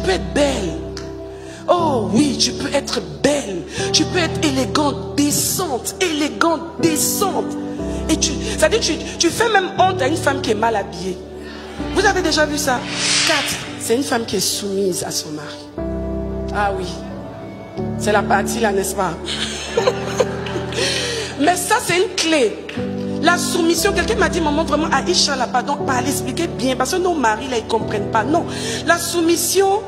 peux être belle. Oh oui, tu peux être belle. Tu peux être élégante, décente. Élégante, décente. Et c'est-à-dire tu fais même honte à une femme qui est mal habillée. Vous avez déjà vu ça? 4, c'est une femme qui est soumise à son mari. Ah oui. C'est la partie là, n'est-ce pas? Mais ça, c'est une clé. La soumission, quelqu'un m'a dit, maman, vraiment, Aïcha, là, pardon, pas l'expliquer bien, parce que nos maris, là, ils ne comprennent pas. Non, la soumission,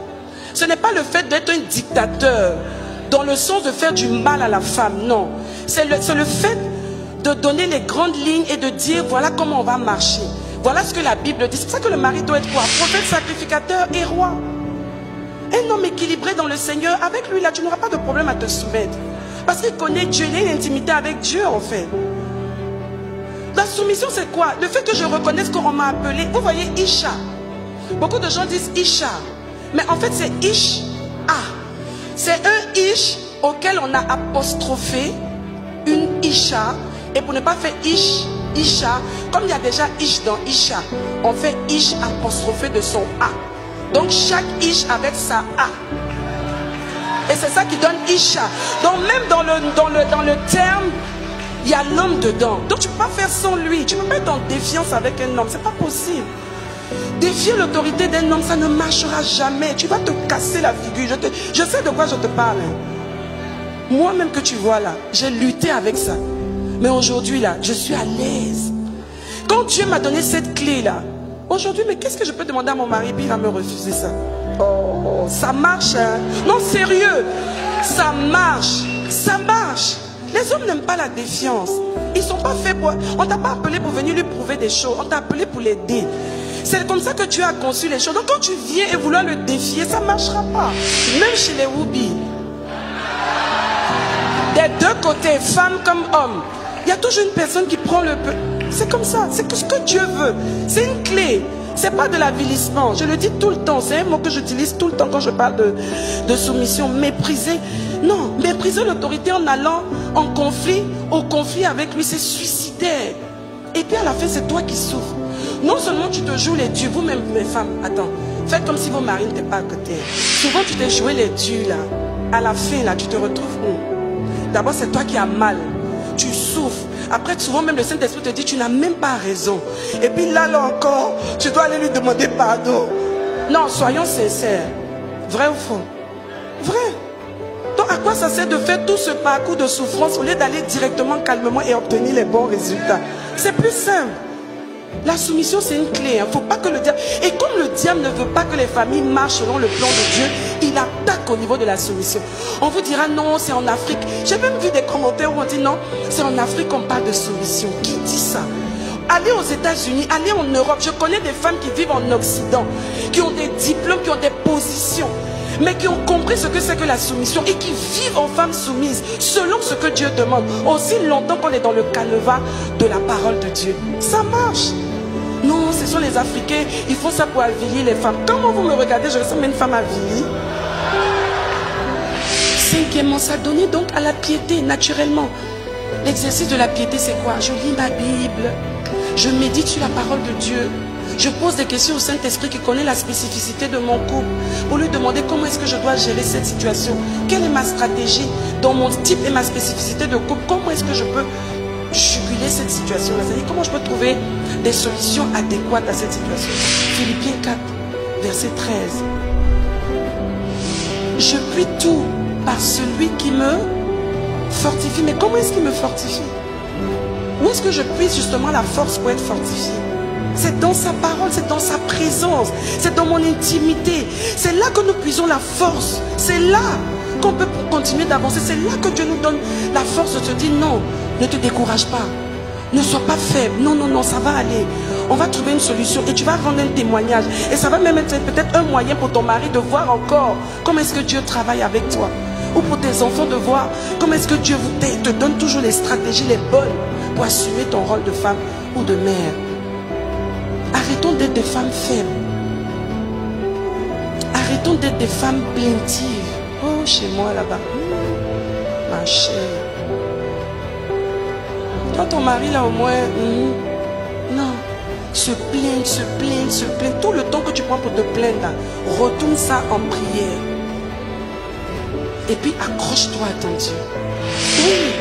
ce n'est pas le fait d'être un dictateur, dans le sens de faire du mal à la femme, non. C'est le fait de donner les grandes lignes et de dire, voilà comment on va marcher. Voilà ce que la Bible dit. C'est pour ça que le mari doit être quoi? Prophète, sacrificateur et roi. Un homme équilibré dans le Seigneur, avec lui, là, tu n'auras pas de problème à te soumettre. Parce qu'il connaît Dieu, il a une intimité avec Dieu, en fait. La soumission, c'est quoi? Le fait que je reconnaisse qu'on m'a appelé. Vous voyez, Isha. Beaucoup de gens disent Isha. Mais en fait, c'est Ish-A. C'est un Ish auquel on a apostrophé une Isha. Et pour ne pas faire Isha, comme il y a déjà Ish dans Isha, on fait Ish apostrophé de son A. Donc chaque Ish avec sa A. Et c'est ça qui donne Isha. Donc même dans le terme, il y a l'homme dedans. Donc tu ne peux pas faire sans lui. Tu ne peux pas être en défiance avec un homme. Ce n'est pas possible. Défier l'autorité d'un homme, ça ne marchera jamais. Tu vas te casser la figure. Je sais de quoi je te parle. Moi-même que tu vois là, j'ai lutté avec ça. Mais aujourd'hui là, je suis à l'aise. Quand Dieu m'a donné cette clé là, aujourd'hui, mais qu'est-ce que je peux demander à mon mari, puis il va me refuser ça? Oh, ça marche, hein? Non, sérieux, ça marche, ça marche. Les hommes n'aiment pas la défiance. Ils ne sont pas faits pour... On ne t'a pas appelé pour venir lui prouver des choses. On t'a appelé pour l'aider. C'est comme ça que Dieu a conçu les choses. Donc quand tu viens et vouloir le défier, ça ne marchera pas. Même chez les Woubi. Des deux côtés, femme comme homme. Il y a toujours une personne qui prend le peu. C'est comme ça. C'est ce que Dieu veut. C'est une clé. Ce n'est pas de l'avilissement. Je le dis tout le temps. C'est un mot que j'utilise tout le temps quand je parle de soumission. Mépriser. Non, mépriser l'autorité en allant en conflit, au conflit avec lui, c'est suicidaire. Et puis à la fin, c'est toi qui souffres. Non seulement tu te joues les dieux, vous-même, mes femmes, attends, faites comme si vos maris n'étaient pas à côté. Souvent, tu t'es joué les dieux, là. À la fin, là, tu te retrouves où? D'abord, c'est toi qui as mal. Tu souffres. Après, souvent, même le Saint-Esprit te dit, tu n'as même pas raison. Et puis là encore, tu dois aller lui demander pardon. Non, soyons sincères. Vrai ou faux? Vrai. Donc, à quoi ça sert de faire tout ce parcours de souffrance au lieu d'aller directement, calmement et obtenir les bons résultats? C'est plus simple. La soumission, c'est une clé. Faut pas que le diable... Et comme le diable ne veut pas que les familles marchent selon le plan de Dieu, il attaque au niveau de la soumission. On vous dira non, c'est en Afrique. J'ai même vu des commentaires où on dit non, c'est en Afrique qu'on parle de soumission. Qui dit ça? Allez aux États-Unis, allez en Europe. Je connais des femmes qui vivent en Occident, qui ont des diplômes, qui ont des positions, mais qui ont compris ce que c'est que la soumission et qui vivent en femmes soumises selon ce que Dieu demande. Aussi longtemps qu'on est dans le canevas de la parole de Dieu. Ça marche. Non, ce sont les Africains, ils font ça pour avilir les femmes. Comment vous me regardez, je ressemble à une femme avilie. Cinquièmement, ça donnait donc à la piété, naturellement. L'exercice de la piété, c'est quoi? Je lis ma Bible, je médite sur la parole de Dieu. Je pose des questions au Saint-Esprit qui connaît la spécificité de mon couple pour lui demander comment est-ce que je dois gérer cette situation. Quelle est ma stratégie dans mon type et ma spécificité de couple? Comment est-ce que je peux juguler cette situation-là? C'est-à-dire comment je peux trouver des solutions adéquates à cette situation. Philippiens 4, verset 13. Je puis tout par celui qui me fortifie. Mais comment est-ce qu'il me fortifie? Où est-ce que je puise justement la force pour être fortifié? C'est dans sa parole, c'est dans sa présence, c'est dans mon intimité. C'est là que nous puisons la force. C'est là qu'on peut continuer d'avancer. C'est là que Dieu nous donne la force de se dire non, ne te décourage pas. Ne sois pas faible. Non, non, non, ça va aller. On va trouver une solution et tu vas rendre un témoignage. Et ça va même être peut-être un moyen pour ton mari de voir encore comment est-ce que Dieu travaille avec toi. Ou pour tes enfants de voir comment est-ce que Dieu te donne toujours les stratégies les bonnes pour assumer ton rôle de femme ou de mère. Arrêtons d'être des femmes faibles. Arrêtons d'être des femmes plaintives. Oh, chez moi là-bas. Ma chère. Quand ton mari là au moins... non. se plaignent. Tout le temps que tu prends pour te plaindre, là, retourne ça en prière. Et puis accroche-toi à ton Dieu. Oui.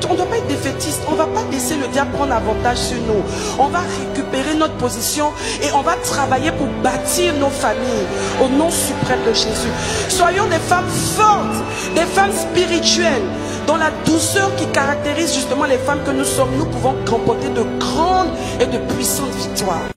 On ne doit pas être défaitiste. On ne va pas laisser le diable prendre avantage sur nous. On va récupérer notre position et on va travailler pour bâtir nos familles au nom suprême de Jésus. Soyons des femmes fortes, des femmes spirituelles, dans la douceur qui caractérise justement les femmes que nous sommes. Nous pouvons remporter de grandes et de puissantes victoires.